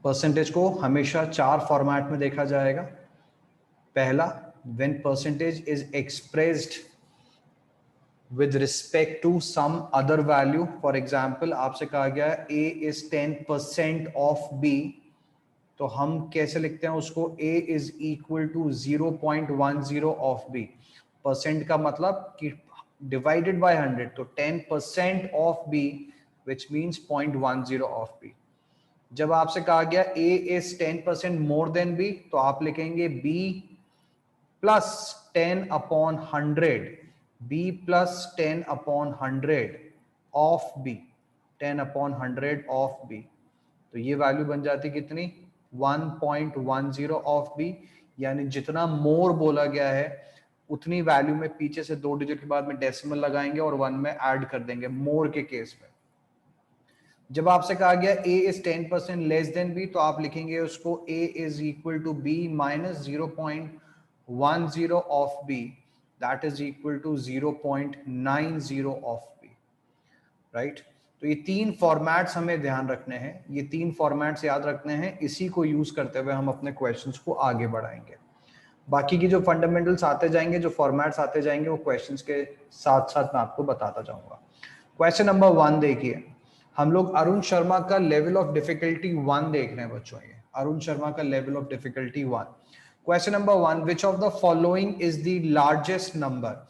Percentage को हमेशा 4 format में देखा जाएगा। पहला, when percentage is expressed with respect to some other value, for example आपसे कहा गया है a is 10% of b, तो हम कैसे लिखते हैं उसको, a is equal to 0.10 of b। Percent का मतलब कि divided by 100, तो 10% of b which means 0.10 of b। जब आपसे कहा गया a is 10% more than b, तो आप लिखेंगे b plus 10 upon 100, b plus 10 upon 100 of b, 10 upon 100 of b, तो ये वैल्यू बन जाती कितनी, 1.10 ऑफ b। यानी जितना मोर बोला गया है उतनी वैल्यू में पीछे से 2 डिजिट के बाद में डेसिमल लगाएंगे और 1 में ऐड कर देंगे मोर के केस में। जब आपसे कहा गया a is 10% less than b, तो आप लिखेंगे उसको a is equal to b minus 0.10 of b, that is equal to 0.90 of b, right. तो ये 3 फॉर्मेट्स हमें ध्यान रखने हैं, ये 3 फॉर्मेट्स याद रखने हैं, इसी को यूज करते हुए हम अपने क्वेश्चंस को आगे बढ़ाएंगे। बाकी की जो फंडामेंटल्स आते जाएंगे, जो फॉर्मेट्स आते जाएंगे, वो क्वेश्चंस के साथ साथ मैं आपको बताता जाऊंगा। क्वेश्चन नंबर 1 देखिए, हम लोग अरुण शर्मा का लेवल ऑफ डिफिकल्टी 1 देख रहे हैं बच्चों। ये अरुण शर्मा का level of difficulty 1। Question number 1, which of the following is the largest number.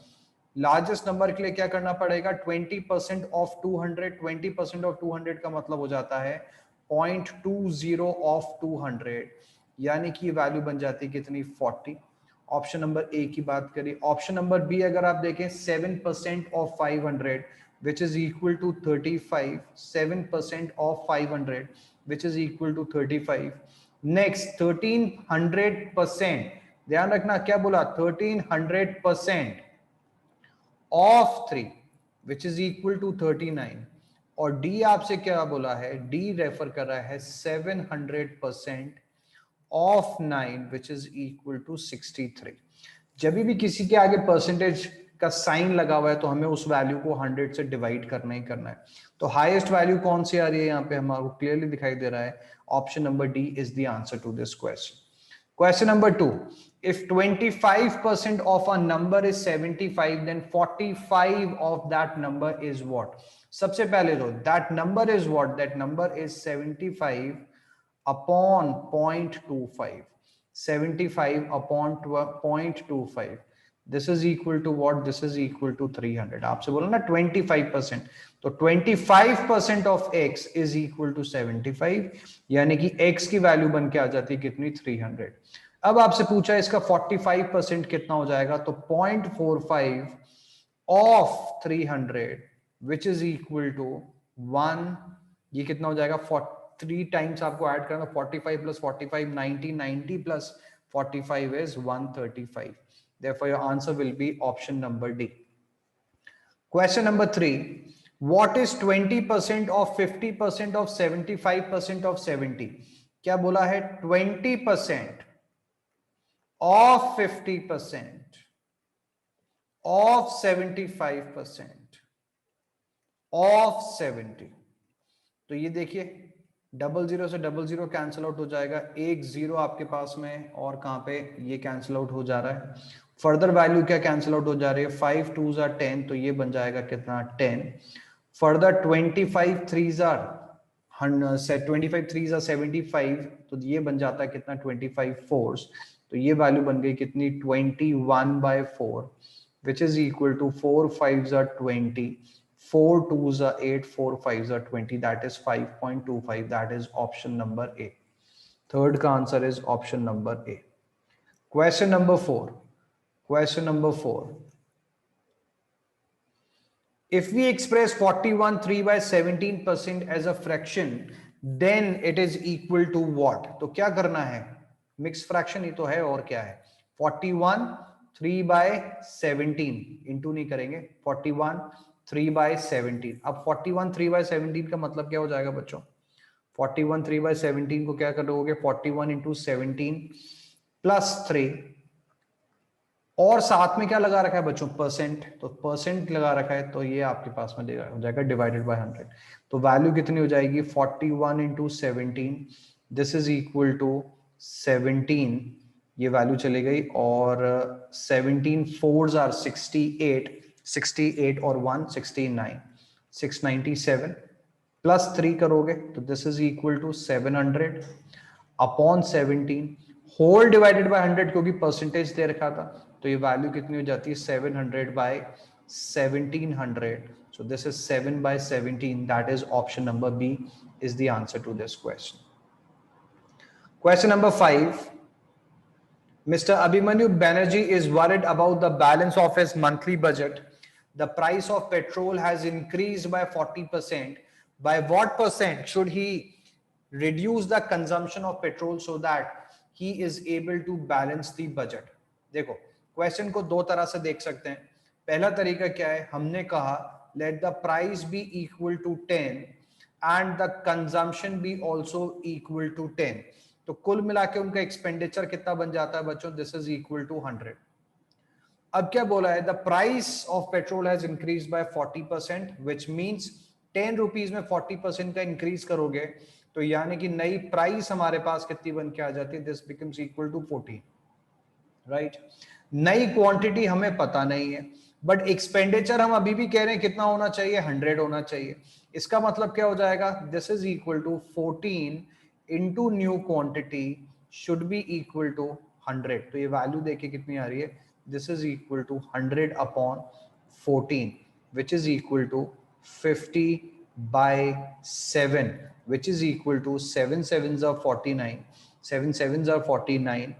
Largest number के लिए क्या करना पड़ेगा, 20% ऑफ 200, 20% ऑफ 200 का मतलब हो जाता है 0.20 ऑफ 200, यानी कि वैल्यू बन जाती है कितनी, 40। ऑप्शन नंबर ए की बात करें। ऑप्शन नंबर बी अगर आप देखें, 7% of 500 which is equal to 35, 7% of 500 which is equal to 35। next 1300%, ध्यान रखना क्या बोला, 1300% of 3 which is equal to 39। और डी आपसे क्या बोला है, डी रेफर कर रहा है 700% of 9 which is equal to 63। जब भी किसी के आगे परसेंटेज का साइन लगा हुआ है तो हमें उस वैल्यू को 100 से डिवाइड करना ही करना है। तो हाईएस्ट वैल्यू कौन सी आ रही है यहाँ पे, हमारे क्लियरली दिखाई दे रहा है, option number D is the answer to this question. Question number 2, if 25% of a number is 75 then 45 of that number is what। सबसे पहले तो that number is what, that number is 75 upon 0.25, 75 upon 0.25, this is equal to what, this is equal to 300। आपसे बोला ना 25%, तो 25% of x is equal to 75, यानी कि x की वैल्यू बन के आ जाती है कितनी, 300। अब आपसे पूछा इसका 45% कितना हो जाएगा, तो 0.45 of 300 which is equal to 1, ये कितना हो जाएगा, 3 टाइम्स आपको ऐड करना, 45 plus 45 90, 90 plus 45 is 135। Therefore, your answer will be option number D. Question number 3. What is 20% of 50% of 75% of 70? क्या बोला है, 20% of 50% of 75% of 70। तो ये देखिए 00 से 00 कैंसिल आउट हो जाएगा, एक जीरो आपके पास में और कहां पे ये कैंसिल आउट हो जा रहा है। फर्दर वैल्यू क्या कैंसिल आउट हो जा रही है, 5 2s are 10, तो ये बन जाएगा कितना, 10। फर्दर 25 3s are 75, तो ये बन जाता है कितना, 25 4s, तो ये वैल्यू बन गई कितनी, 21/4 which is equal to 4 5s are 20, 4 2s are 8, 4 5s are 20, that is 5.25, that is option number A। Third का answer is option number A। Question number 4, question number 4, if we express 41 3/17% as a fraction then it is equal to what। तो क्या करना है, mix fraction ही तो है और क्या है, 41 3/17 इंटू नहीं करेंगे, 41 3/17। अब 41 3/17 का मतलब क्या हो जाएगा बच्चों, 41 3/17 को क्या करोगे, 41 इंटू 17 प्लस 3, और साथ में क्या लगा रखा है बच्चों, परसेंट, तो परसेंट लगा रखा है, तो ये आपके पास में हो जाएगा डिवाइडेड बाय 100। तो वैल्यू कितनी हो जाएगी, 41 into 17 this is equal to 17, ये वैल्यू चली गई, और 17 फोर्स आर 68, 68 और 1 69, 697 प्लस 3 करोगे तो this is equal to 700 upon 17 whole divided by 100, क्योंकि परसेंटेज दे रखा था, तो ये वैल्यू कितनी हो जाती है 700 bye 1700. So this is 7 by 17. That is option number B is the answer to this question. Question number 5. Mr. Abhimanyu Banerjee is worried about the balance of his monthly budget. The price of petrol has increased by 40%. By what percent should he reduce the consumption of petrol so that he is able to balance the budget? देखो question को दो तरह से देख सकते हैं. पहला तरीका क्या है, हमने कहा let the price be equal to 10 and the consumption be also equal to 10. तो कुल मिला के उनका एक्सपेंडिचर कितना बन जाता है बच्चों, दिस इज इक्वल टू 100. अब क्या बोला है, the price of petrol has increase by 40%, which means 10 rupees में 40% का इंक्रीज करोगे तो यानी कि नई प्राइस हमारे पास कितनी बन के आ जाती है, this becomes equal to 14, right. नई क्वांटिटी हमें पता नहीं है, बट एक्सपेंडिचर हम अभी भी कह रहे हैं कितना होना चाहिए, 100 होना चाहिए. इसका मतलब क्या हो जाएगा, this is equal to 14 into new quantity should be equal to 100. तो ये वैल्यू देखिए कितनी आ रही है, this is equal to 100 upon 14 which is equal to 50 by 7 which is equal to 7 sevens are 49, 7 sevens are 49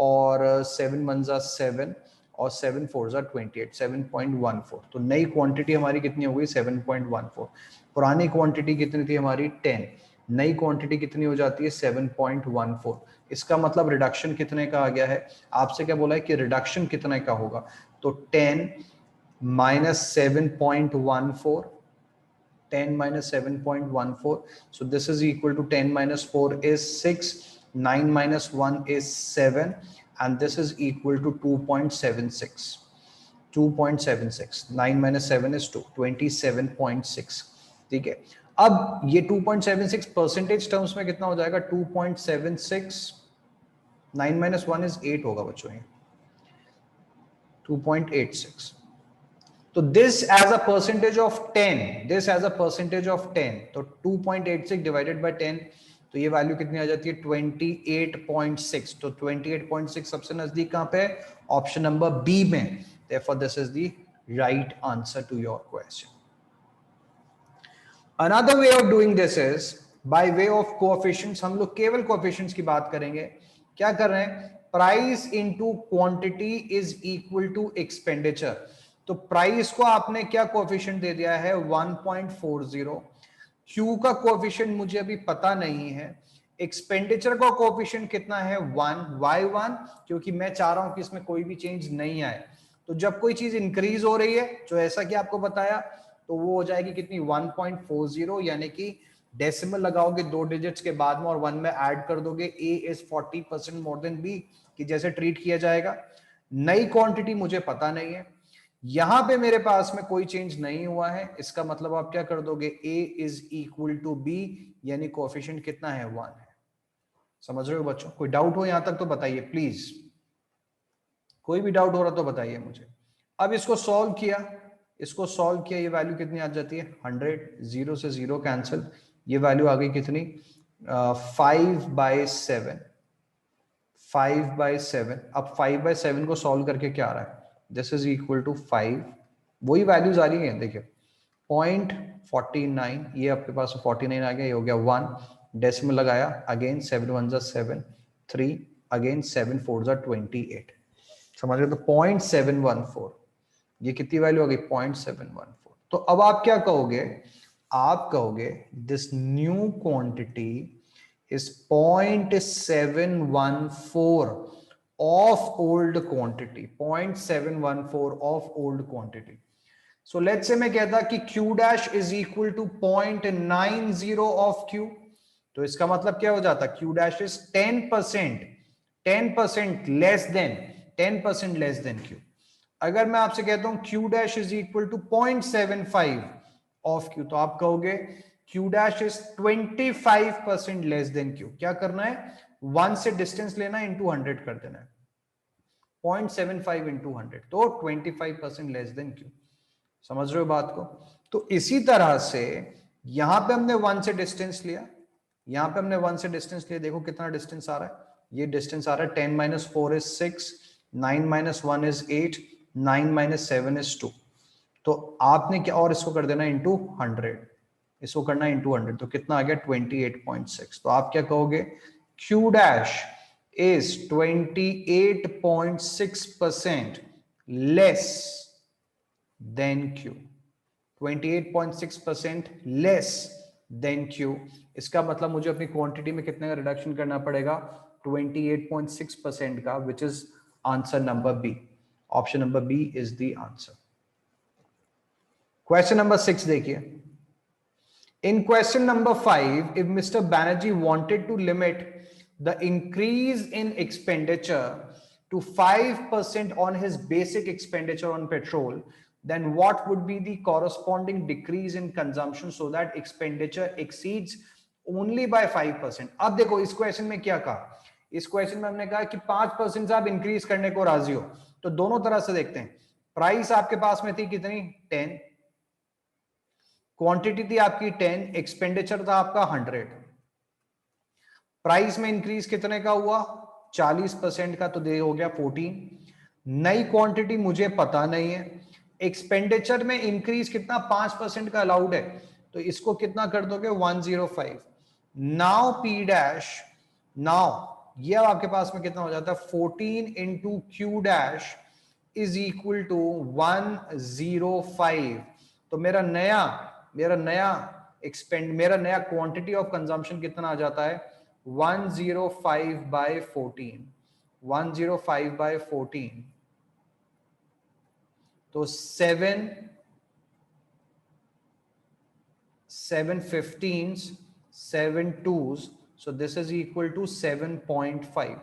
और 7 ones are 7 और 7 fours are 28, 7.14. तो नई क्वांटिटी हमारी कितनी हो गई 7.14. पुरानी क्वांटिटी कितनी थी हमारी 10, नई क्वांटिटी कितनी हो जाती है 7.14. इसका मतलब रिडक्शन कितने का आ गया है, आपसे क्या बोला है कि रिडक्शन कितने का होगा, तो 10 minus 7.14, 10 minus 7.14, so this is equal to 10 minus 4 is 6, 9 minus 1 is 7 and this is equal to 2.76, 2.76, 9 minus 7 is 2, 27.6. ठीक है, अब ये 2.76 परसेंटेज टर्म्स में कितना हो जाएगा, 2.76, 9 minus 1 is 8 होगा बच्चों, 2.86. तो this as a percentage of 10, this as a percentage of 10, तो 2.86 डिवाइडेड बाय 10, तो ये वैल्यू कितनी आ जाती है 28.6. तो 28.6 सबसे नजदीक कहां पे है, ऑप्शन नंबर बी में. therefore this is the right answer to your question. Another way of doing this is by way of coefficients. हम लोग केवल coefficients की बात करेंगे. क्या कर रहे हैं, price into quantity is equal to expenditure. तो प्राइस को आपने क्या कोएफिशिएंट दे दिया है 1.40, क्यू का कोएफिशिएंट मुझे अभी पता नहीं है, एक्सपेंडिचर का कोएफिशिएंट कितना है 1, वाई 1, क्योंकि मैं चाह रहा हूं कि इसमें कोई भी चेंज नहीं आए. तो जब कोई चीज इंक्रीज हो रही है, जो ऐसा कि आपको बताया, तो वो हो जाएगी कितनी 1.40, यानी कि डेसिमल लगाओगे 2 डिजिट्स के बाद में और 1 में ऐड कर दोगे, ए इज 40% मोर देन बी, कि जैसे ट्रीट किया जाएगा. नई क्वांटिटी मुझे पता नहीं है, यहां पे मेरे पास में कोई चेंज नहीं हुआ है, इसका मतलब आप क्या कर दोगे, a is equal to B, यानी कोएफिशिएंट कितना है 1 है. समझ रहे हो बच्चों, कोई डाउट हो यहां तक तो बताइए प्लीज, कोई भी डाउट हो रहा तो बताइए मुझे. अब इसको सॉल्व किया, इसको सॉल्व किया, ये वैल्यू कितनी आ जाती है 100, 0 से 0 कैंसिल, ये वैल्यू आ गई कितनी 5/7, 5/7. अब 5/7 को सॉल्व करके क्या आ रहा है, दिस इज इक्वल टू 5, वही वैल्यूज आ रही हैं देखिए 0.49, ये आपके पास 49 आ गया, ये हो गया 1, डेसिमल लगाया, again 7 1s are 7, 3, again 7 4s are 28. समझ रहे, तो 0.714, ये कितनी वैल्यू आ गई 0.714. तो अब आप क्या कहोगे, आप कहोगे this new quantity is 0.714 of old quantity, 0.714 of old quantity. So let's say मैं कहता कि q dash is equal to 0.90 of q, तो इसका मतलब क्या हो जाता, q dash is 10%, 10% less than, 10% less than q. अगर मैं आपसे कहता हूं q dash is equal to 0.75 of q, तो आप कहोगे Q dash is 25% less than Q. क्या करना है, 1 से डिस्टेंस लेना है, इंटू 100 कर देना है, 0.75 इंटू 100, तो 25% लेस देन Q. समझ रहे हो बात को? तो इसी तरह से यहां पे हमने 1 से डिस्टेंस लिया, यहां पे हमने 1 से डिस्टेंस लिया, देखो कितना डिस्टेंस आ रहा है, ये डिस्टेंस आ रहा है 10 minus 4 is 6, 9 minus 1 is 8, 9 minus 7 is 2. तो आपने क्या, और इसको कर देना इंटू 100, इसको करना इंटू 100, तो कितना आ गया 28.6. तो आप क्या कहोगे, Q dash is 28.6% less than Q. 28.6% less than Q. इसका मतलब मुझे अपनी क्वांटिटी में कितने का रिडक्शन करना पड़ेगा, 28.6% का, which is answer number B. Option number B is the answer. Question number 6 देखिए. In question number 5, if Mr. Banerjee wanted to limit the increase in expenditure to 5% on his basic expenditure on petrol, then what would be the corresponding decrease in consumption so that expenditure exceeds only by 5%? अब देखो इस question में क्या कहा, इस question में हमने कहा कि 5% से आप इंक्रीज करने को राजी हो. तो दोनों तरह से देखते हैं. प्राइस आपके पास में थी कितनी, 10, क्वांटिटी थी आपकी 10, एक्सपेंडिचर था आपका 100. प्राइस में इंक्रीज कितने का हुआ, 40% का, तो दे हो गया 14. नई क्वांटिटी मुझे पता नहीं है, एक्सपेंडिचर में इंक्रीज कितना, 5% का अलाउड है, तो इसको कितना कर दोगे, 105. नाउ पी डैश, नाउ ये अब आपके पास में कितना हो जाता है, 14 into Q dash is equal to 105. तो मेरा नया क्वांटिटी ऑफ कंजम्पशन कितना आ जाता है, 105 बाय 14. 105 बाय 14, तो 7 15s, 7 2s, so this is equal to 7.5.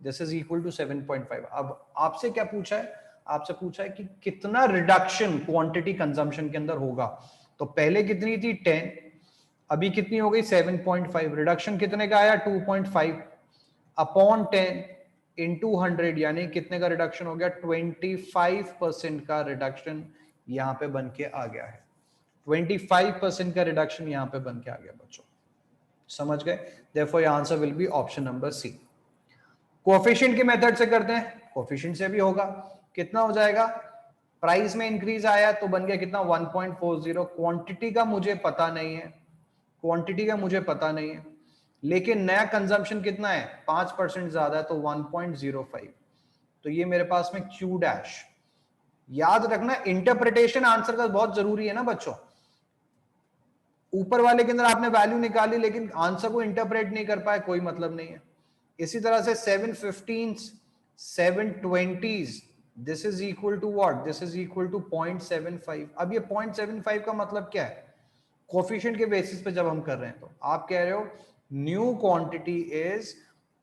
This is equal to 7.5. अब आपसे क्या पूछा है, आपसे पूछा है कि कितना रिडक्शन क्वांटिटी कंजम्पशन के अंदर होगा. तो पहले कितनी थी 10, अभी कितनी हो गई 7.5. रिडक्शन कितने का आया 2.5 अपॉन 10 इंटू 100, यानी कितने का रिडक्शन हो गया, 25% का रिडक्शन यहां पे बन के आ गया है. 25% का रिडक्शन यहां पे बन के आ गया बच्चों. समझ गए? Therefore your answer will be option number C. Coefficient के मेथड से करते हैं, कोएफिशिएंट से भी होगा. कितना हो जाएगा, प्राइस में इंक्रीज आया तो बन गया कितना 1.40. क्वांटिटी का मुझे पता नहीं है, क्वांटिटी का मुझे पता नहीं है, लेकिन नया कंजम्पशन कितना है, 5% ज्यादा है, तो 1.05. तो ये मेरे पास में क्यू डैश. याद रखना इंटरप्रिटेशन आंसर का बहुत जरूरी है ना बच्चों. ऊपर वाले के अंदर आपने वैल्यू निकाली लेकिन आंसर को इंटरप्रेट नहीं कर पाए, कोई मतलब नहीं है. इसी तरह से 7 15s, 7 20s, this is equal to what, this is equal to 0.75. अब ये 0.75 का मतलब क्या है, कोएफिशिएंट के बेसिस पे जब हम कर रहे हैं, तो आप कह रहे हो new quantity is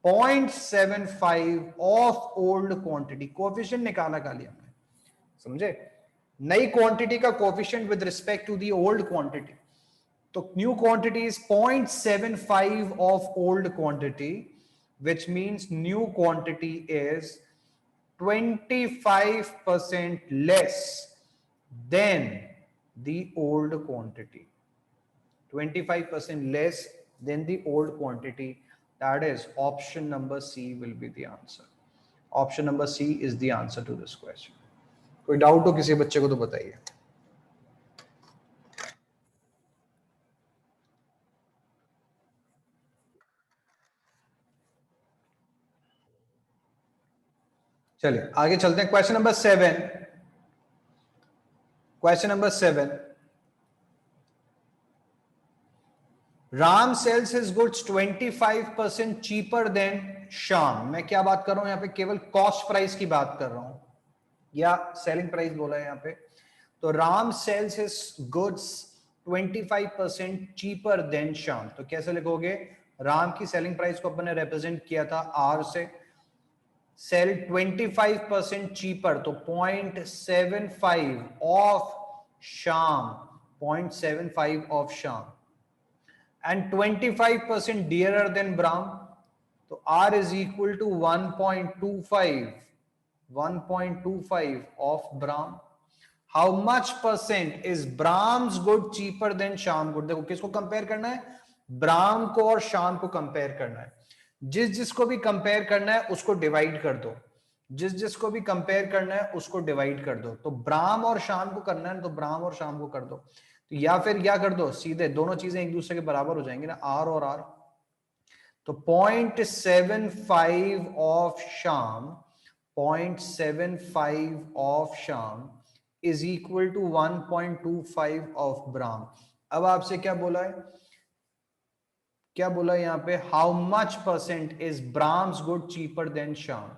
0.75 of old quantity. Coefficient निकाला खाली हमने, समझे, नई क्वांटिटी का coefficient with respect to the old quantity. तो new quantity is 0.75 of old quantity, which means new quantity is 25% less than the old quantity. 25% less than the old quantity. That is option number C will be the answer. Option number C is the answer to this question. कोई doubt हो किसी बच्चे को तो बताइए. चलिए आगे चलते हैं. Question number 7. Question number 7. Ram sales his goods 25% cheaper than Shyam. मैं क्या बात कर रहा हूं यहां पे, केवल कॉस्ट प्राइस की बात कर रहा हूं, या सेलिंग प्राइस बोला है यहां पे. तो Ram sales his goods 25% cheaper than Shyam. तो कैसे लिखोगे, राम की सेलिंग प्राइस को अपन ने रिप्रेजेंट किया था आर से, सेल 25% चीपर, तो 0.75 ऑफ शाम, 0.75 ऑफ शाम. and 25% dearer than Brahm. So R is equal to 1.25 of Brahm. How much percent is Brahm's good cheaper than Sham good? देखो किसको कंपेयर करना है, ब्राह्म को और शाम को कंपेयर करना है. जिस जिसको भी कंपेयर करना है उसको डिवाइड कर दो, जिस जिसको भी कंपेयर करना है उसको डिवाइड कर दो. तो ब्राह्म और शाम को करना है तो ब्राह्म और शाम को कर दो. तो या फिर क्या कर दो, सीधे दोनों चीजें एक दूसरे के बराबर हो जाएंगी ना, आर और आर. तो 0.75 ऑफ शाम, 0.75 ऑफ शाम इज इक्वल टू 1.25 ऑफ ब्राह्म. अब आपसे क्या बोला है, क्या बोला यहां पे, how much percent is Brahm's good cheaper than Shyam.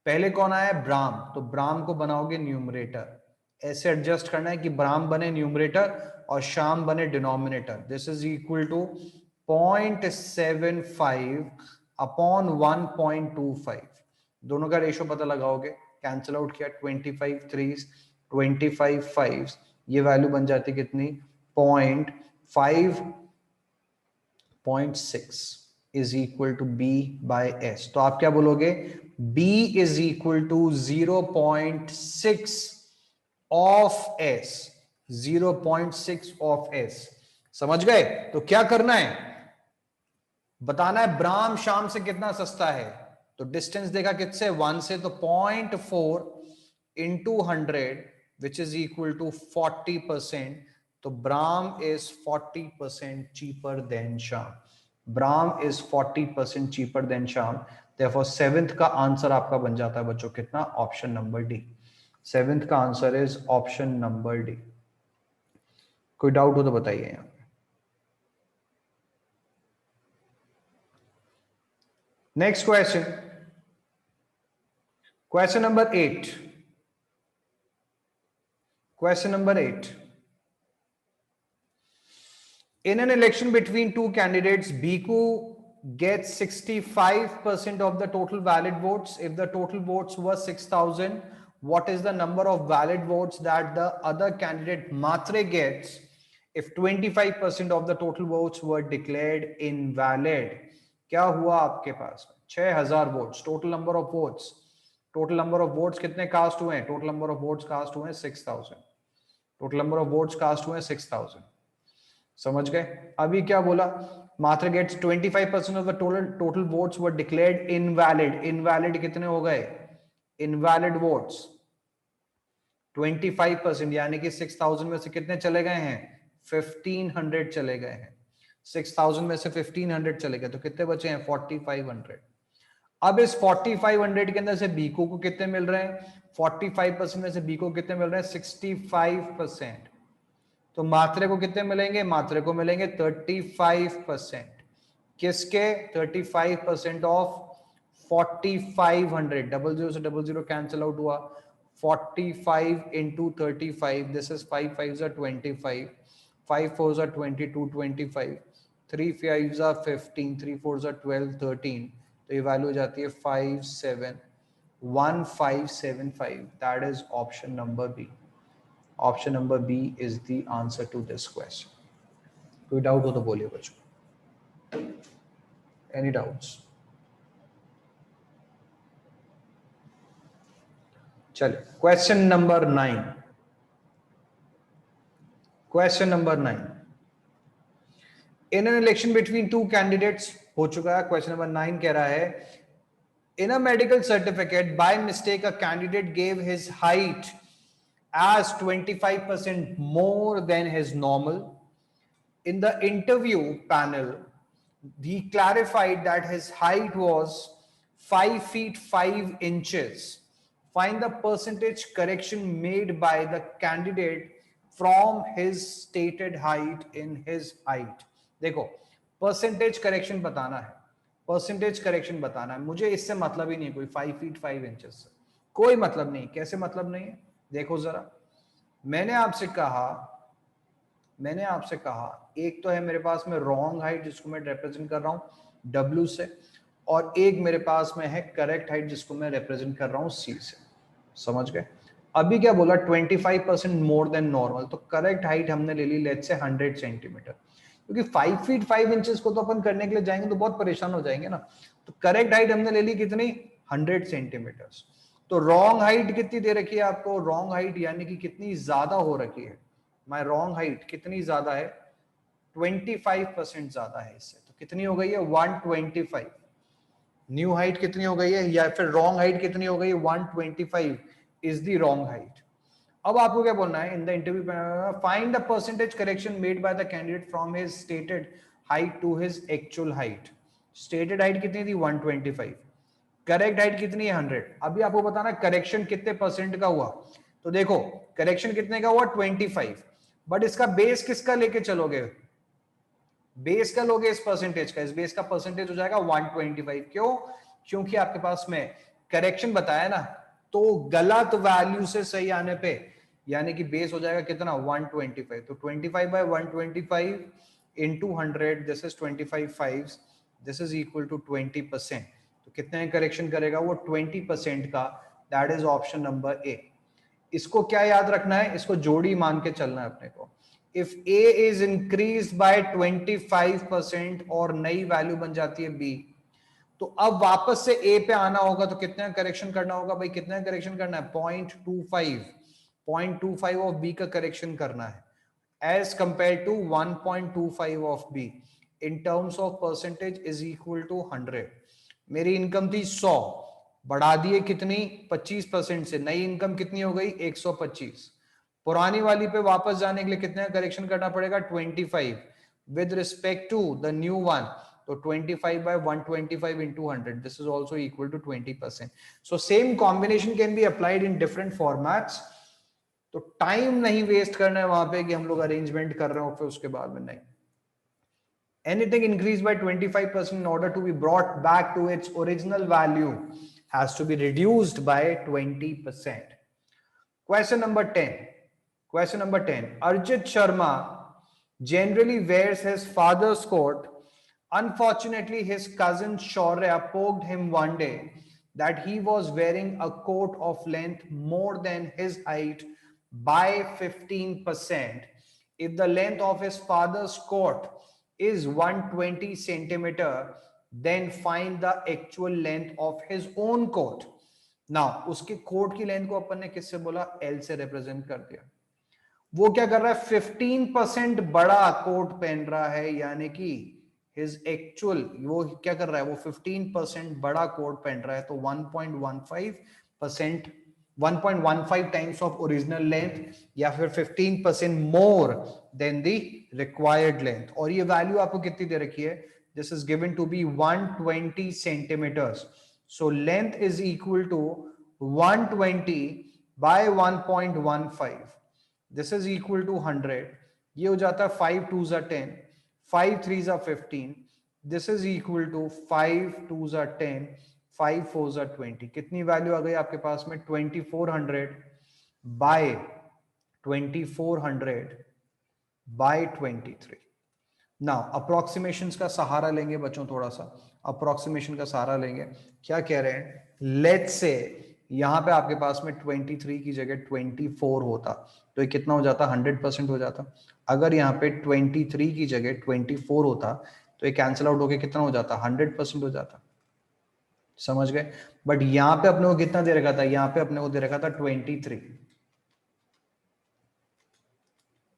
पहले कौन आया, ब्राह्म, तो ब्राह्म को बनाओगे न्यूमरेटर. ऐसे एडजस्ट करना है कि ब्राह्म बने न्यूमरेटर और शाम बने denominator. This is equal to 0.75 upon 1.25. दोनों का रेशो पता लगाओगे, कैंसिल आउट किया, 25 3s 25 5s, ये वैल्यू बन जाती कितनी, 0.6 is equal to B by S. तो आप क्या बोलोगे, B is equal to 0.6 of S, 0.6 of S. समझ गए. तो क्या करना है, बताना है ब्राह्म शाम से कितना सस्ता है. तो डिस्टेंस देखा किससे, 1 से, तो 0.4 into 100 which is equal to 40%. तो ब्राह्म is 40% cheaper than Sham. Brahmo is 40% cheaper than Sham. Therefore 7th का आंसर आपका बन जाता है बच्चों कितना, ऑप्शन नंबर डी. 7th का answer is option number D. कोई डाउट हो तो बताइए यहाँ पे. Next question, question number 8. Question number 8. In an election between two candidates, Bhikkhu gets 65% of the total valid votes. If the total votes were 6,000, what is the number of valid votes that the other candidate Matre gets if 25% of the total votes were declared invalid? क्या हुआ आपके पास, 6,000 votes, total number of votes, total number of votes कितने cast हुए हैं, total number of votes cast हुए हैं 6,000, total number of votes cast हुए 6,000. समझ गए. अभी क्या बोला, मात्र gets 25% of the total votes were declared invalid. Invalid कितने हो गए, इनवैलिड वोट्स 25%, यानी कि 6,000 में से कितने चले गए हैं, 1,500 चले गए हैं. 6,000 में से 1,500 चले गए तो कितने बचे हैं, 4,500. अब इस 4,500 के अंदर से बीको को कितने मिल रहे हैं, 45% में से बीको कितने मिल रहे हैं, 65%. तो मात्रे को कितने मिलेंगे, मात्रे को मिलेंगे 35%. किसके, 35% ऑफ 4,500. 00 से 00 कैंसिल आउट हुआ, 45 into 35, this is 5 5s are 25, 5 4s are 22 25, 3 5s are 15, 3 4s are 12 13. तो ये वैल्यू हो जाती है 571575. That is option number B. Option number B is the answer to this question. कोई डाउट हो तो बोलिए बच्चों. Any doubts? चलिए question number 9. Question number 9. In an election between two candidates, हो चुका है. क्वेश्चन नंबर 9 कह रहा है, in a medical certificate by mistake a candidate gave his height as 25% more than his normal. In the interview panel, he clarified that his height was 5 feet 5 inches. Find the percentage correction made by the candidate from his stated height in his height. देखो percentage correction बताना है, percentage correction बताना है. मुझे इससे मतलब ही नहीं कोई 5 feet 5 inches से, कोई मतलब नहीं. कैसे मतलब नहीं है, देखो जरा. मैंने आपसे कहा एक तो है मेरे पास में रॉन्ग हाइट जिसको मैं रिप्रेजेंट कर रहा हूं W से, और एक मेरे पास में है करेक्ट हाइट जिसको मैं रिप्रेजेंट कर रहा हूं C से. समझ गए. अभी क्या बोला, 25% मोर देन नॉर्मल. तो करेक्ट हाइट हमने ले ली लेट्स से 100 सेंटीमीटर. क्योंकि 5 फीट 5 इंचेस को तो अपन करने के लिए जाएंगे तो बहुत परेशान हो जाएंगे ना। तो करेक्ट हाइट हमने ले ली कितनी, 100 सेंटीमीटर्स। तो रॉन्ग हाइट कितनी दे रखी है आपको, रॉन्ग हाइट यानी कि कितनी ज्यादा हो रखी है, माय रॉन्ग हाइट कितनी ज्यादा है, 25% ज्यादा है इससे। तो कितनी हो गई है, 125। न्यू हाइट कितनी हो गई है, या फिर रॉन्ग हाइट कितनी हो गई है, 125 इज द रॉन्ग हाइट। अब आपको क्या बोलना है in the interview, find the percentage correction made by the candidate from his stated height to his actual height. Stated height कितनी थी, 125, करेक्ट हाइट कितनी है, 100। अभी आपको बताना करेक्शन कितने परसेंट का हुआ। तो देखो करेक्शन कितने का हुआ, 25, बट इसका बेस किसका लेके चलोगे, बेस का लोगे इस परसेंटेज का, इस बेस का परसेंटेज हो जाएगा 125। क्यों, क्योंकि आपके पास में करेक्शन बताया ना, तो गलत वैल्यू से सही आने पे यानी कि बेस हो जाएगा कितना, 125। तो 25 by 125 into 100, this is 25 5, this is equal to 20%। तो कितने करेक्शन करेगा वो, 20% का, that is option number A. इसको क्या याद रखना है, इसको जोड़ी मान के चलना है अपने को। If A is increased by 25% और नई वैल्यू बन जाती है B, तो अब वापस से A पे आना होगा, तो कितना करेक्शन करना होगा भाई, कितना करेक्शन करना है, 0.25 ऑफ B का करेक्शन करना है as compare to 1.25 of B in terms of percentage is equal to 100। मेरी इनकम थी 100, बढ़ा दिए कितनी, 25% से, नई इनकम कितनी हो गई, 125। पुरानी वाली पे वापस जाने के लिए कितना करेक्शन करना पड़ेगा, 25 with respect to the new one. तो 25 by 125 into 100, this is also equal to 20%. So same combination can be applied in different formats. तो टाइम नहीं वेस्ट करना है वहां पे कि हम लोग अरेंजमेंट कर रहे हो फिर उसके बाद में नहीं। Anything increased by 25% in order to be brought back to its original value has to be reduced by 20%. Question number 10. Question number 10. Arjit Sharma generally wears his father's coat. Unfortunately, his cousin Shaurya poked him one day that he was wearing a coat of length more than his height by 15%. If the length of his father's coat is 120 centimeter, then find the actual length of his own coat. Now, उसके coat की length को अपन ने किससे बोला, L से represent कर दिया। वो क्या कर रहा है, 15% बड़ा कोट पहन रहा है, यानी कि हिज एक्चुअल, वो क्या कर रहा है, वो 15% बड़ा कोट पहन रहा है। तो 1.15%, 1.15 टाइम्स ऑफ ओरिजिनल लेंथ, या फिर 15% more than the required length. और ये वैल्यू आपको कितनी दे रखी है, this is given to be 120 centimetres. So length is equal to 120 by 1.15, this is equal to 100। ये हो जाता है 5 2s are 10, 5 3s are 15, this is equal to 5 2s are 10, 5 4s are 20। कितनी वैल्यू आ गई आपके पास में, 2400 बाय 2400 बाय 23। नाउ अप्रोक्सीमेशन का सहारा लेंगे बच्चों, थोड़ा सा अप्रोक्सीमेशन का सहारा लेंगे। क्या कह रहे हैं, लेट्स से यहां पे आपके पास में 23 की जगह 24 होता, तो ये कितना हो जाता, 100% हो जाता। अगर यहाँ पे 23 की जगह 24 होता, तो ये कैंसिल आउट होके कितना हो जाता, 100% हो जाता। समझ गए। बट यहाँ पे अपने को कितना दे रखा था, यहाँ पे अपने को दे रखा था 23,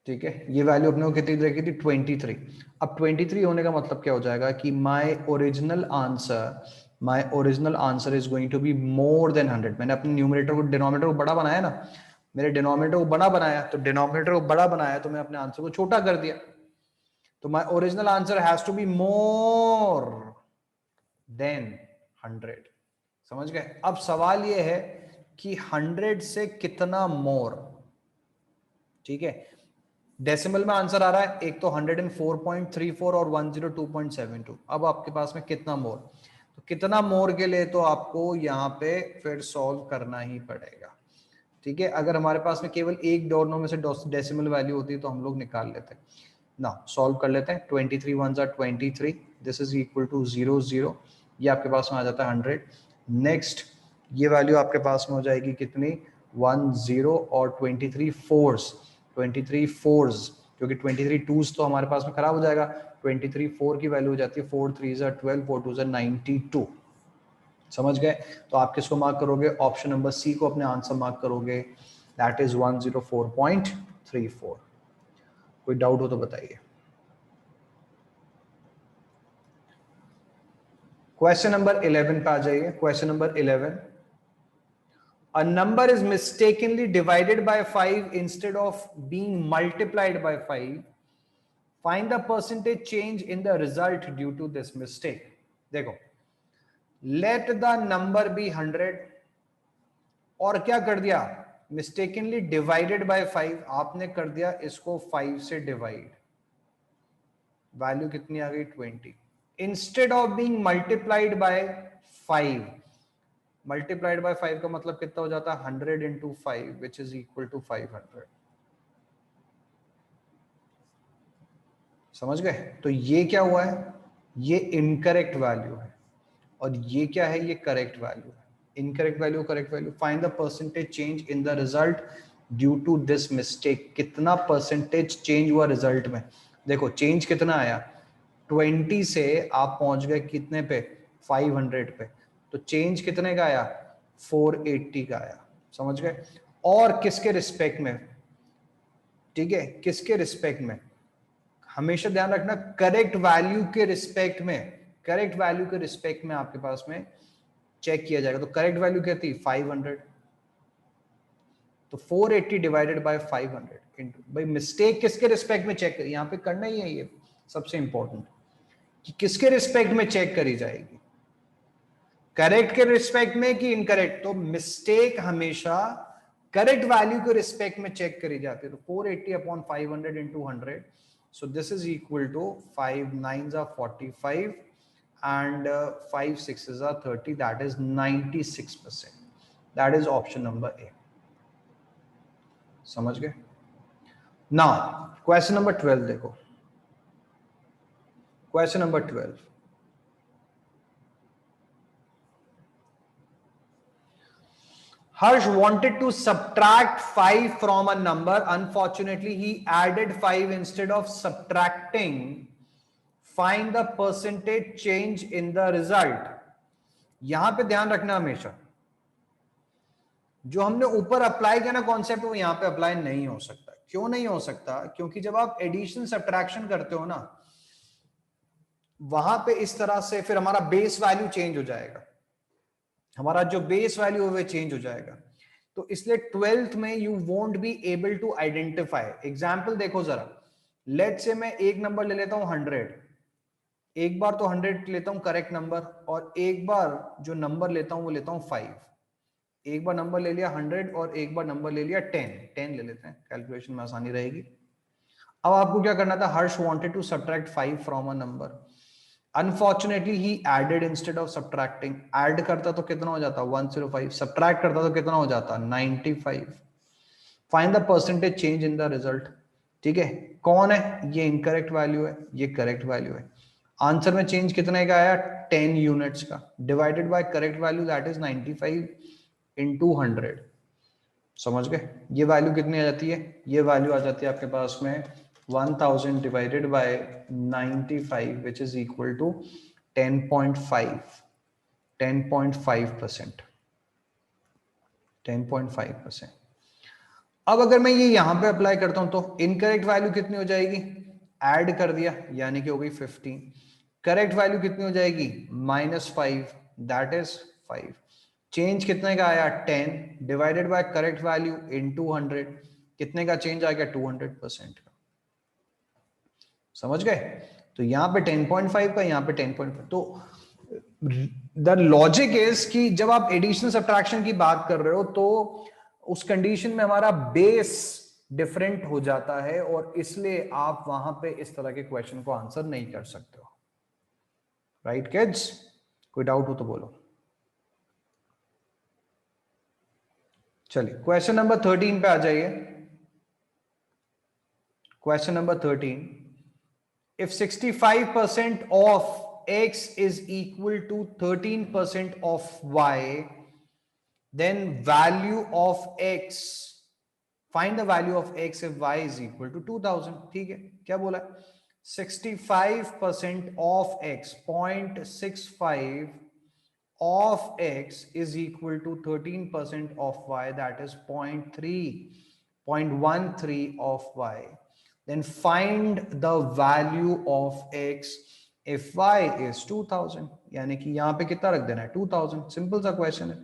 ठीक है। ये वैल्यू अपने को कितनी दे रखी थी, 23। अब 23 होने का मतलब क्या हो जाएगा कि my original answer is going to be more than 100। मैंने अपने न्यूमरेटर को, डिनोमिनेटर को बड़ा बनाया ना, मेरे डिनोमिनेटर को बड़ा बनाया, तो डिनोमिनेटर को बड़ा बनाया तो मैं अपने आंसर को छोटा कर दिया। तो my original answer has to be more than 100। समझ गए। अब सवाल ये है कि 100 से कितना मोर, ठीक है। डेसिमल में आंसर आ रहा है, एक तो 104.34 और 102.72। अब आपके पास में कितना मोर, तो कितना मोर के लिए तो आपको यहाँ पे फिर सॉल्व करना ही पड़ेगा, ठीक है। अगर हमारे पास में केवल एक दोनों में से डेसिमल वैल्यू होती है तो हम लोग निकाल लेते हैं ना। सॉल्व कर लेते हैं, 23 1s are 23, this is equal to 0 0, ये आपके पास में आ जाता है 100। नेक्स्ट ये वैल्यू आपके पास में हो जाएगी कितनी, 1 0 और 23 4s, 23 4s क्योंकि 23 टूज तो हमारे पास में खराब हो जाएगा। 23 4 की वैल्यू हो जाती है 4 3 12 4 2 92। समझ गए? तो आप किसको मार्क करोगे? ऑप्शन नंबर सी को अपने आंसर मार्क करोगे, दैट इज 104.34। कोई डाउट हो तो बताइए। क्वेश्चन नंबर 11 पे आ जाइए। Question number 11, a number is mistakenly divided by 5 instead of being multiplied by 5. Find the percentage change in the result due to this mistake. देखो, let the number be 100 और क्या कर दिया? mistakenly divided by 5, आपने कर दिया इसको 5 से डिवाइड, वैल्यू कितनी आ गई? 20। Instead of being multiplied by 5, multiplied by 5 का मतलब कितना हो जाता है? 100 into 5 which is equal to 500। समझ गए? तो ये क्या हुआ है? ये इनकरेक्ट वैल्यू है और ये क्या है? ये करेक्ट वैल्यू है। Incorrect value, correct value. Find the percentage change in the result due to this mistake. कितना परसेंटेज चेंज हुआ रिजल्ट में? देखो चेंज कितना आया? 20 से आप पहुंच गए कितने पे? 500 पे। तो चेंज कितने का आया? 480 का आया। समझ गए? और किसके रिस्पेक्ट में? ठीक है, किसके रिस्पेक्ट में? हमेशा ध्यान रखना, करेक्ट वैल्यू के रिस्पेक्ट में, करेक्ट वैल्यू के रिस्पेक्ट में आपके पास में चेक किया जाएगा। तो करेक्ट वैल्यू क्या थी? 500। तो 480 डिवाइडेड बाय 500 इंटू, भाई मिस्टेक किसके रिस्पेक्ट में चेक करी? यहां पे करना ही है ये सबसे इंपॉर्टेंट, कि किसके रिस्पेक्ट में चेक करी जाएगी, करेक्ट के रिस्पेक्ट में कि इनकरेक्ट। तो मिस्टेक हमेशा करेक्ट वैल्यू के रिस्पेक्ट में चेक करी जाती है। तो 480 upon 500 into 100, so this is equal to 5 9s are 45 and 5 6s are 30, that is 96%. that is option number A. समझ गए? now question number 12 देखो, question number 12, Harsh wanted to subtract 5 from a number. Unfortunately, he added 5 instead of subtracting. Find the percentage change in the result. यहां पे ध्यान रखना हमेशा, जो हमने ऊपर अप्लाई किया ना कॉन्सेप्ट, वो यहां पे अप्लाई नहीं हो सकता। क्यों नहीं हो सकता? क्योंकि जब आप एडिशन सब्ट्रैक्शन करते हो ना, वहां पे इस तरह से फिर हमारा बेस वैल्यू चेंज हो जाएगा, हमारा जो बेस वैल्यू है वो चेंज हो जाएगा। तो इसलिए 12th में you won't be able to identify. Example देखो जरा, लेट से मैं एक नंबर ले लेता हूं 100, एक बार तो 100 लेता हूं करेक्ट नंबर, और एक बार जो नंबर लेता हूं वो लेता हूं 5। एक बार नंबर ले लिया 100 और एक बार नंबर ले लिया 10 ले लेते हैं, कैलकुलेशन में आसानी रहेगी। अब आपको क्या करना था? Harsh wanted to subtract 5 from a number. Unfortunately he added instead of subtracting. Add करता तो कितना हो जाता? 105। सब्ट्रैक्ट करता तो कितना हो जाता? 95। Find the percentage change in the result. ठीक है, कौन है? ये इनकरेक्ट वैल्यू है, ये करेक्ट वैल्यू है। आंसर में चेंज कितने का आया? 10 यूनिट्स का, divided by correct value that is 95 into 100। समझ गए? ये वैल्यू कितनी आ जाती है? ये वैल्यू आ जाती है आपके पास में 1000 divided by 95 which is equal to 10.5, 10.5%, 10.5%। अब अगर मैं ये यहां पे अप्लाई करता हूं तो इनकरेक्ट वैल्यू कितनी हो जाएगी? ऐड कर दिया यानी कि हो गई 15। करेक्ट वैल्यू कितनी हो जाएगी? -5, दैट इज 5। चेंज कितने का आया? 10 divided by correct value into 100, कितने का चेंज आ गया? 200% का। समझ गए? तो यहां पे 10.5 का, यहां पे 10.5। तो द लॉजिक इज कि जब आप एडिशन सब्ट्रैक्शन की बात कर रहे हो तो उस कंडीशन में हमारा बेस डिफरेंट हो जाता है, और इसलिए आप वहां पे इस तरह के क्वेश्चन को आंसर नहीं कर सकते हो। Right kids? कोई डाउट हो तो बोलो। चलिए क्वेश्चन नंबर 13 पे आ जाइए। Question number 13, if 65% of x is equal to 13% of y, then value of x find the value of x if y is equal to 2000. ठीक है, क्या बोला है? 65% of x, 0.65 of x is equal to 13% of y, that is 0.13 of y. Then find the value of x if y is 2000. यानी कि यहां पे कितना रख देना है? 2000. सिंपल सा क्वेश्चन है.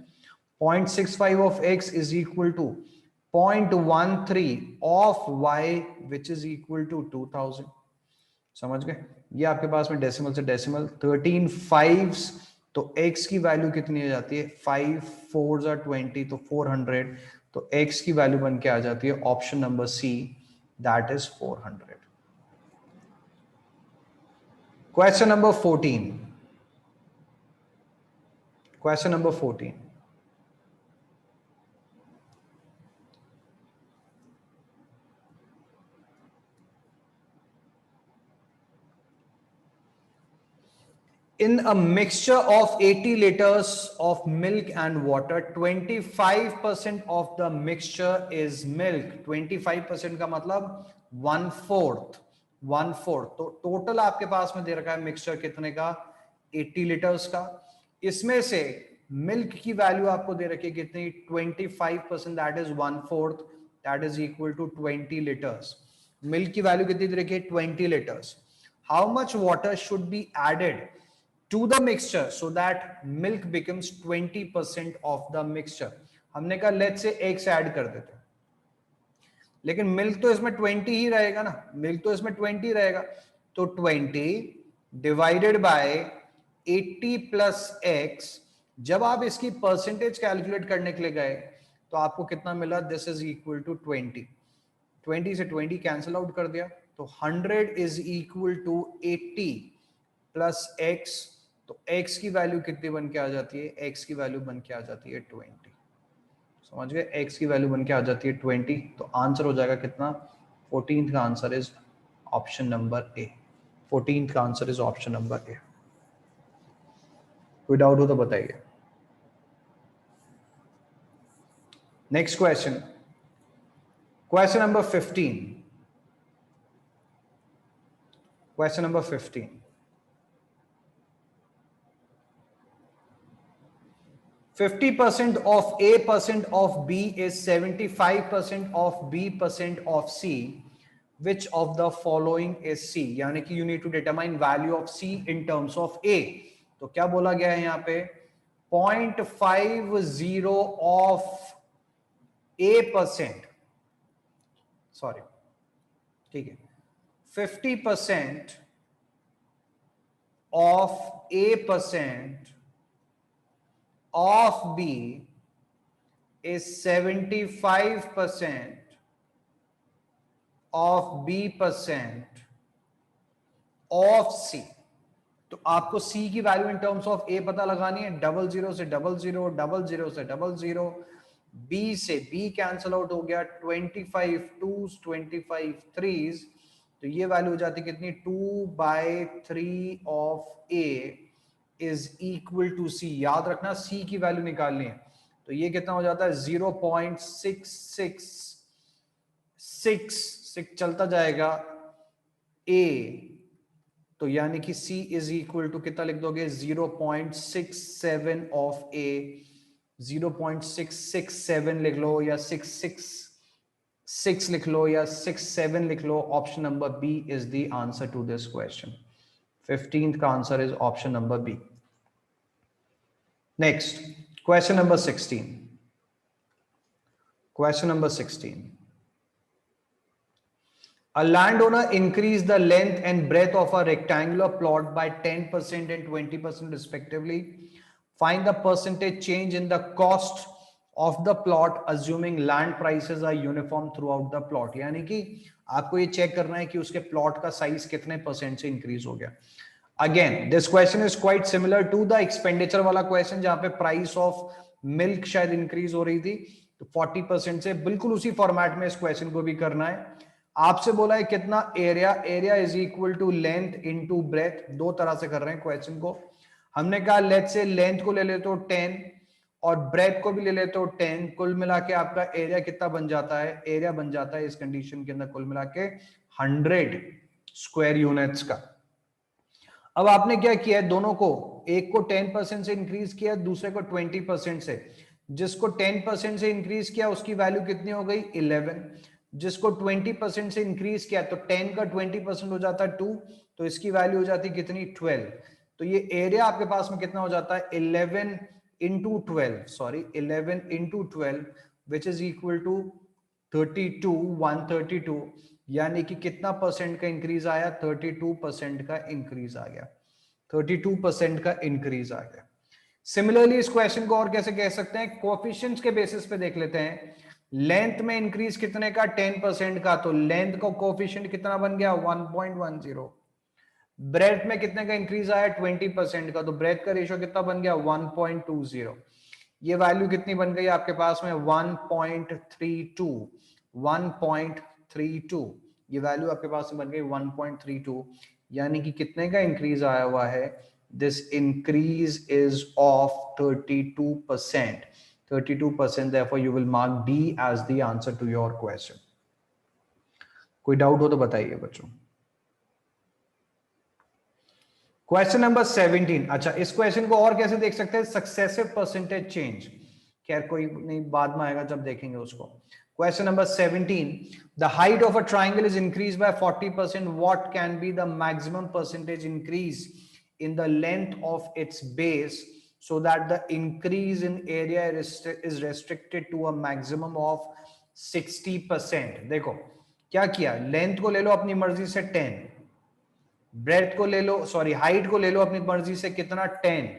0.65 of x is equal to 0.13 of y which is equal to 2000. समझ गए? ये आपके पास में डेसिमल से डेसिमल 13 5s, तो x की वैल्यू कितनी आ जाती है? 5 4s are 20, तो 400. तो x की वैल्यू बन के आ जाती है option number C, that is 400. Question number 14. Question number 14. In a mixture of 80 liters of milk and water, 25% of the mixture is milk. 25% का मतलब 1/4. 1/4. तो टोटल आपके पास में दे रखा है मिक्सचर कितने का? 80 लीटर्स का. इसमें से मिल्क की वैल्यू आपको दे रखी है कितनी? 25%, that is 1/4, that is equal to 20 litres. Milk की वैल्यू कितनी दे रखी है? 20 liters. How much water should be added to the mixture so that milk becomes 20% of the mixture? हमने कहा लेट्स से x ऐड कर देते हैं, लेकिन मिल्क तो इसमें 20 ही रहेगा ना, मिल्क तो इसमें 20 रहेगा. तो 20 डिवाइडेड बाय 80 प्लस x. जब आप इसकी परसेंटेज कैलकुलेट करने के लिए गए तो आपको कितना मिला? This is equal to 20. 20 से 20 कैंसिल आउट कर दिया, तो 100 is equal to 80 plus x. तो x की वैल्यू कितनी बन के आ जाती है? x की वैल्यू बन के आ जाती है 20. समझ गए? x की वैल्यू बन के आ जाती है 20. तो आंसर हो जाएगा कितना? 14th का answer is option number A. 14th का आंसर इज ऑप्शन नंबर ए. कोई डाउट हो तो बताइए. Next question, question number 15. Question number 15. %50 of A% of B is 75% of B% of C. Which of the following is C? यानी कि you need to determine value of C in terms of A. तो क्या बोला गया है यहाँ पे? 0.50 of A%, sorry, ठीक है, 50% of A% of B is 75% of B% of C. तो आपको C की value in terms of A पता लगानी है. 00 से 00, 00 से 00, B से B कैंसल आउट हो गया. 25 2s, 25 3s, तो ये वैल्यू हो जाती है कितनी? 2/3 of A is equal to C. याद रखना C की वैल्यू निकालनी है. तो ये कितना हो जाता है? 0.666 चलता जाएगा A. तो यानी कि C इज इक्वल टू कितना लिख दोगे? 0.67 ऑफ A. 0.667 लिख लो, या 666 लिख लो, या 67 लिख लो. Option number B is the answer to this question. 15th का answer is option number B. Next, question number 16. Question number 16. A landowner increased the length and breadth of a rectangular plot by 10% and 20% respectively. Find the percentage change in the cost of the plot assuming land prices are uniform throughout the plot. यानी कि आपको ये check करना है कि उसके plot का size कितने परसेंट से इंक्रीज हो गया. Again this question is quite similar to the expenditure वाला क्वेश्चन, जहां पे प्राइस ऑफ मिल्क शायद इंक्रीज हो रही थी, तो 40% से. बिल्कुल उसी फॉर्मेट में इस क्वेश्चन को भी करना है. आपसे बोला है कितना? Area. Area is equal to length into breadth. दो तरह से कर रहे हैं क्वेश्चन को. हमने कहा लेट्स से लेंथ को ले ले तो 10 और ब्रेथ को भी ले लेते हो 10, कुल मिला के आपका एरिया कितना बन जाता है? एरिया बन जाता है इस कंडीशन के अंदर कुल मिला के 100 स्क्वायर यूनिट्स का। अब आपने क्या किया है, दोनों को, एक को 10% से इंक्रीज किया, दूसरे को 20% से। जिसको 10% से इंक्रीज किया उसकी वैल्यू कितनी हो गई? 11। जिसको 20% से इंक्रीज किया तो 10 का 20% हो जाता है 2, तो इसकी वैल्यू हो जाती है कितनी? 12। तो ये एरिया आपके पास में कितना हो जाता है? 11 into 12, sorry 11 into 12 which is equal to 32, 132। यानी कि कितना परसेंट का इंक्रीज आया? 32% का इंक्रीज आ गया, 32% का इंक्रीज आ गया। सिमिलरली इस क्वेश्चन को और कैसे कह सकते हैं? कोएफिशिएंट्स के बेसिस पे देख लेते हैं। लेंथ में इंक्रीज कितने का? 10% का, तो लेंथ का कोएफिशिएंट कितना बन गया? 1.10। ब्रेथ में कितने का इंक्रीज आया? 20% का, तो ब्रेथ का रेशियो कितना बन गया? 1.20। ये वैल्यू कितनी बन गई आपके पास में? 1.32। 1.32 ये वैल्यू आपके पास में बन गई 1.32। यानी कि कितने का इंक्रीज आया हुआ है? This increase is of 32%। 32%, therefore you will mark D as the answer to your question. कोई डाउट हो तो बताइए बच्चों। Question number 17। अच्छा, इस क्वेश्चन को और कैसे देख सकते हैं? Successive percentage change. खैर कोई नहीं, बाद में आएगा जब देखेंगे उसको। Question number 17, the height of a triangle is increase by 40%, what can be the maximum percentage increase in the length of its base so that the increase in area is restricted to a maximum of 60%। देखो क्या किया, length को ले लो अपनी मर्जी से 10, breath को ले लो, सॉरी हाइट को ले लो अपनी मर्जी से कितना? 10।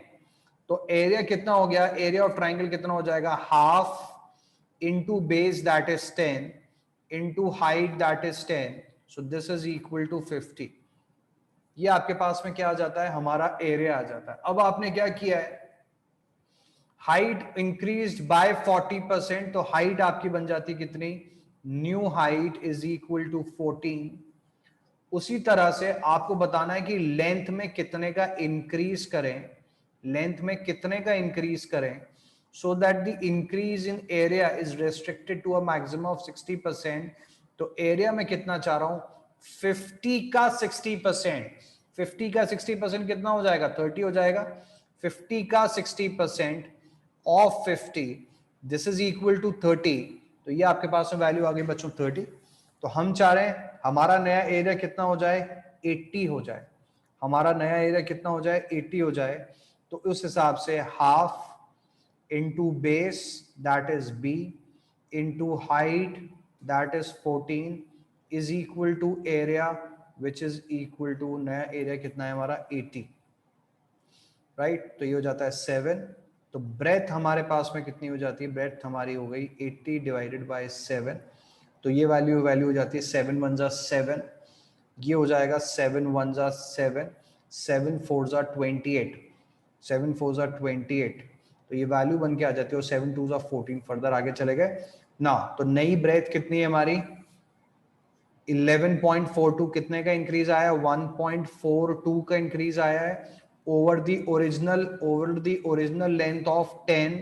तो एरिया कितना हो गया? एरिया ऑफ ट्राइंगल कितना हो जाएगा? Half into base that is 10 into height that is 10, so this is equal to 50। ये आपके पास में क्या आ जाता है? हमारा एरिया आ जाता है। अब आपने क्या किया है? हाइट इंक्रीज्ड बाय 40%, तो हाइट आपकी बन जाती कितनी? New height is equal to 14। उसी तरह से आपको बताना है कि लेंथ में कितने का इंक्रीज करें, लेंथ में कितने का इंक्रीज करें, so that the increase in area is restricted to a maximum of 60%। तो एरिया में कितना चाह रहा हूं? 50 का 60%। 50 का 60% कितना हो जाएगा? 30 हो जाएगा। 50 का 60% of 50, this is equal to 30। तो ये आपके पास में वैल्यू आ गई बच्चों 30। तो हम चाह रहे हैं हमारा नया एरिया कितना हो जाए? 80 हो जाए। हमारा नया एरिया कितना हो जाए? 80 हो जाए। तो उस हिसाब से half into base that is B into height that is 14 is equal to area which is equal to, नया एरिया कितना है हमारा? 80, राइट। तो ये हो जाता है 7। तो ब्रेथ हमारे पास में कितनी हो जाती है? ब्रेथ हमारी हो गई 80 डिवाइडेड बाय 7। तो ये वैल्यू हो जाती है 7 1 जा 7, ये हो जाएगा 7 1 जा 7, 7 4 जा 28, 7 4 जा 28। तो ये वैल्यू बन के आ जाती है, 7 2 जा 14। फर्दर आगे चले गए ना, तो नई ब्रेथ कितनी है हमारी? 11.42। कितने का इंक्रीज आया? 1.42 का इंक्रीज आया है over the original length of 10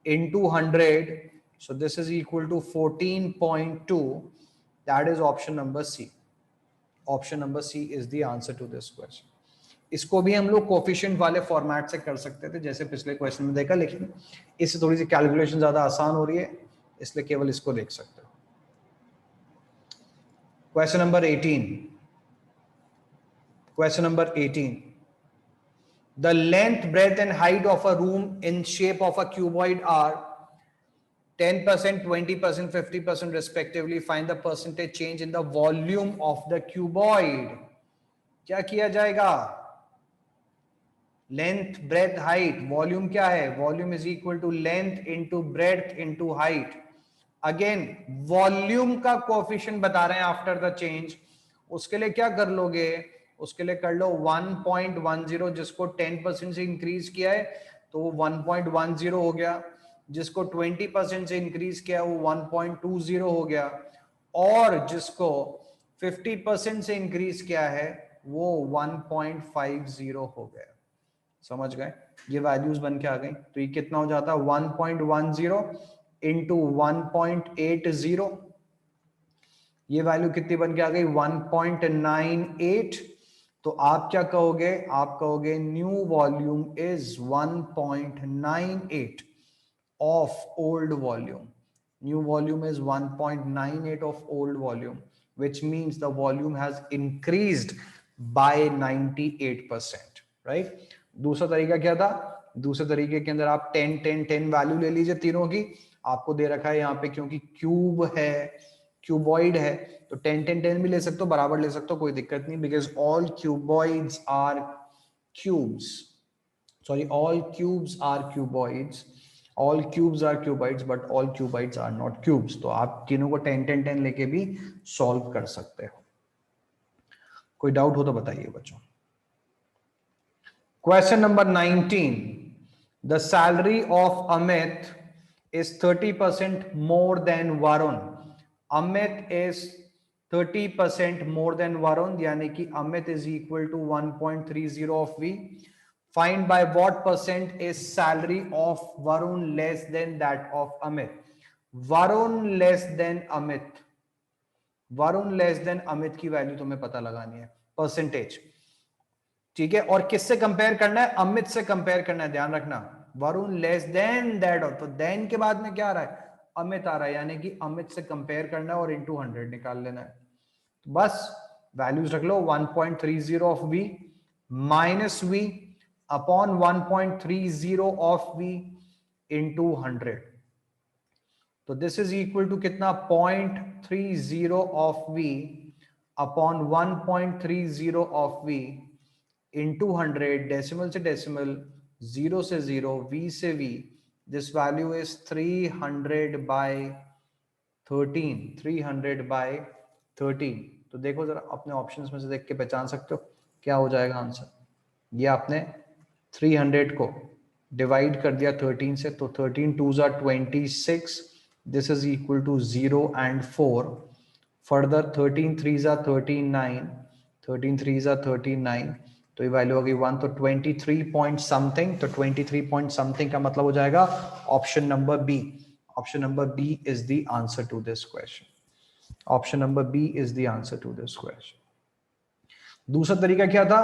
into 100, so this is equal to 14.2. That is option number C. Option number C is the answer to this question. इसको भी हम लोग कोफिशिएंट वाले फॉर्मेट से कर सकते थे जैसे पिछले क्वेश्चन में देखा, लेकिन इससे थोड़ी सी कैलकुलेशन ज्यादा आसान हो रही है, इसलिए केवल इसको देख सकते हो। Question number 18। Question number 18, the length, breadth and height of a room in shape of a cuboid are 10%, 20%, 50% respectively. Find the percentage change in the volume of the cuboid. क्या किया जाएगा? Length, breath, height. वॉल्यूम क्या है? Volume is equal to length into breadth into height. Again volume का coefficient बता रहे हैं after the change. उसके लिए क्या कर लोगे? उसके लिए कर लो 1.10, जिसको 10% से इंक्रीज किया है तो वो 1.10 हो गया, जिसको 20% से इंक्रीज किया वो 1.20 हो गया, और जिसको 50% से इंक्रीज किया है वो 1.50 हो गया। समझ गए, ये वैल्यूज बन के आ गई। तो ये कितना हो जाता है 1.10 इंटू 1.80, ये वैल्यू कितनी बन के आ गई 1.98। तो आप क्या कहोगे, आप कहोगे new volume is 1.98 of old volume. New volume is 1.98 of old volume, which means the volume has increased by 98%, right? दूसरा तरीका क्या था, दूसरे तरीके के अंदर आप 10 10 10 वैल्यू ले लीजिए तीनों की, आपको दे रखा है यहाँ पे क्योंकि क्यूब है, क्यूबॉइड है, तो 10 10 10 भी ले सकते हो, बराबर ले सकते हो, कोई दिक्कत नहीं, because all cuboids are cubes, sorry, all cubes are cuboids, all cubes are cuboids, but all cuboids are not cubes। तो आप तीनों को 10 10 10 लेके भी सॉल्व कर सकते हो। कोई डाउट हो तो बताइए बच्चों। Question number 19, the salary of Amit is 30% more than Varun। Amit is 30% more than Varun, यानी कि Amit is equal to 1.30 of V। Find by what percent is salary of Varun less than that of Amit। Varun less than Amit, Varun less than Amit की value तुम्हें पता लगानी है, percentage, ठीक है। और किससे कंपेयर करना है, अमित से कंपेयर करना है, ध्यान रखना। वरुण लेस देन दैट, और तो देन के बाद में क्या आ रहा है, अमित आ रहा है, यानी कि अमित से कंपेयर करना है और इनटू 100 निकाल लेना है। तो बस वैल्यूज रख लो, 1.30 of v minus v upon 1.30 of v into 100। तो दिस इज इक्वल टू कितना, 0.30 of v upon 1.30 of v into 100, decimal से डेसिमल, 0 से 0, v से v, this value is 300 by 13, 300 by 13। तो देखो जरा अपने ऑप्शंस में से देख के पहचान सकते हो क्या हो जाएगा आंसर। ये आपने 300 को डिवाइड कर दिया 13 से, तो 13 2s are 26, this is equal to 0 and 4। Further 13 3s are 39, 13 3s are 39, तो ये वैल्यू होगी 1, तो 23 पॉइंट समथिंग। तो 23 पॉइंट समथिंग का मतलब हो जाएगा option number B. Option number B is the answer to this question. Option number B is the answer to this question. दूसरा तरीका क्या था,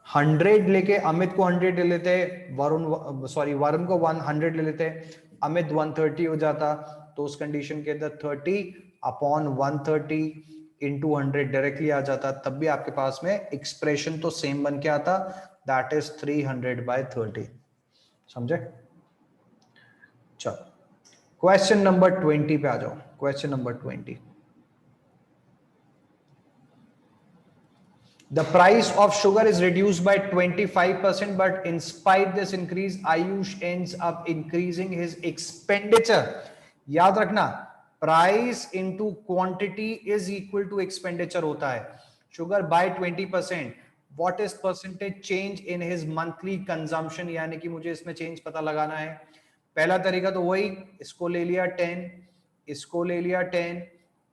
100 लेके अमित को 100 ले लेते, वरुण सॉरी वरुण को 100 ले लेते, अमित 130 हो जाता। तो उस कंडीशन के अंदर 30 अपॉन 130 इंटू 100 डायरेक्टली आ जाता, तब भी आपके पास में एक्सप्रेशन तो सेम बन के आता, दैट इज 300 बाय 30। समझे? चलो क्वेश्चन नंबर 20 पे आ जाओ। Question number 20, the price of sugar is reduced by 25%, but in spite this increase, Ayush ends up increasing his expenditure। याद रखना, price into quantity is equal to expenditure होता है। sugar by 20%, what is percentage change in his monthly consumption, यानी कि मुझे इसमें change पता लगाना है। पहला तरीका तो वही, इसको ले लिया 10, इसको ले लिया 10,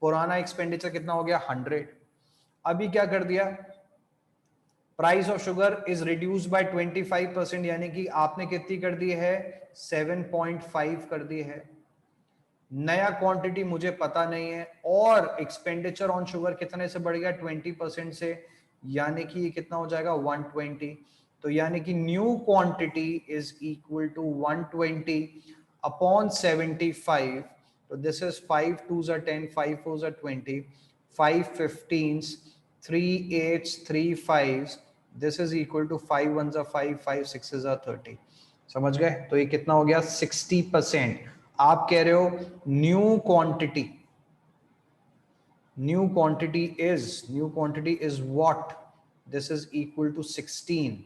पुराना एक्सपेंडिचर कितना हो गया 100। अभी क्या कर दिया, price of sugar is reduced by 25%, यानी कि आपने कितनी कर दी है 7.5 कर दी है। नया क्वांटिटी मुझे पता नहीं है, और एक्सपेंडिचर ऑन शुगर कितने से बढ़ गया 20% से, यानी कि ये कितना हो जाएगा 120। तो यानी कि new quantity is equal to 120 upon 75। तो this is 5 2s are 10, 5 4s are 20, 5 15s, 3 8s, 3 5s, this is equal to 5 1s are 5, 5 6s are 30। समझ गए? तो ये कितना हो गया 60%। आप कह रहे हो new quantity, new quantity is what, this is equal to 16।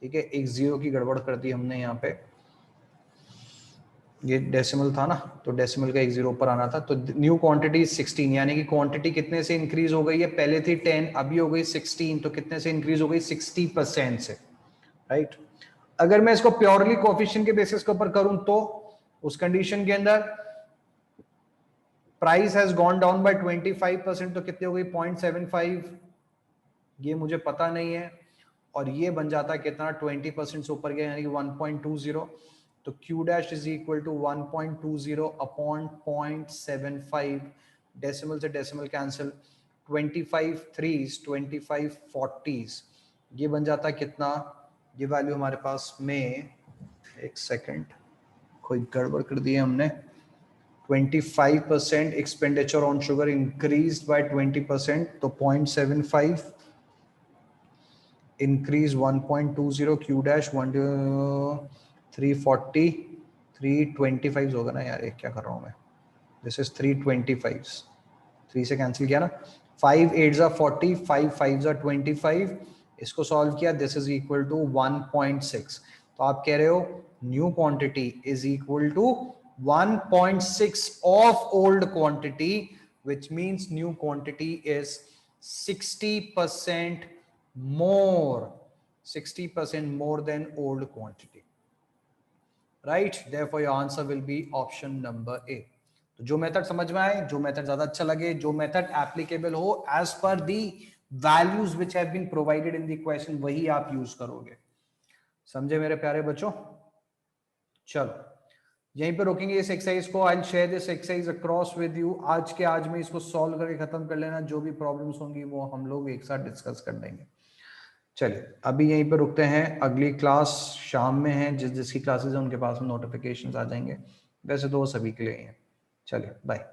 ठीक है, एक जीरो की गड़बड़ कर दी हमने यहाँ पे, ये डेसिमल था ना, तो डेसिमल का एक जीरो ऊपर आना था। तो न्यू क्वांटिटी 16, यानी कि क्वांटिटी कितने से इंक्रीज हो गई है, पहले थी 10 अभी हो गई 16, तो कितने से इंक्रीज हो गई 60% से, राइट। अगर मैं इसको प्योरली कोएफिशिएंट के बेसिस के ऊपर करूं तो उस कंडीशन के अंदर price has gone down by 25%, तो कितनी हो गई 0.75, ये मुझे पता नहीं है। और ये बन जाता है कितना 20% से ऊपर गया यानी कि 1.20, तो q dash is equal to 1.20 upon 0.75, decimal से डेसिमल कैंसिल, 25 3s 25 40s, ये बन जाता है कितना, ये वैल्यू हमारे पास में, एक सेकंड कोई गड़बड़ कर दी है हमने, 25% expenditure on sugar increased by 20%, तो 0.75 इंक्रीज 1.20 q डैश 340 325 होगा ना यार, ये क्या कर रहा हूँ मैं, दिस इज 325, 3 से कैंसिल किया ना, 5 8s are 40, 5 5s are 25, इसको सॉल्व किया, दिस इज इक्वल टू 1.6, तो आप कह रहे हो new quantity is equal to 1.6 of old quantity, which means new quantity is 60% more, 60% more than old quantity, right? Therefore your answer will be option number A. तो जो method समझ में आए, जो मेथड ज्यादा अच्छा लगे, जो मेथड एप्लीकेबल हो as per the values which have been provided in the question, वही आप यूज करोगे। समझे मेरे प्यारे बच्चों? चलो यहीं पे रोकेंगे इस एक्सरसाइज को। I will share this exercise across with you. आज के आज में इसको सॉल्व करके खत्म कर लेना, जो भी प्रॉब्लम्स होंगी वो हम लोग एक साथ डिस्कस कर लेंगे। चलिए अभी यहीं पे रुकते हैं, अगली क्लास शाम में है, जिसकी क्लासेस है उनके पास में नोटिफिकेशंस आ जाएंगे, वैसे तो वो सभी के लिए हैं। चलिए बाय।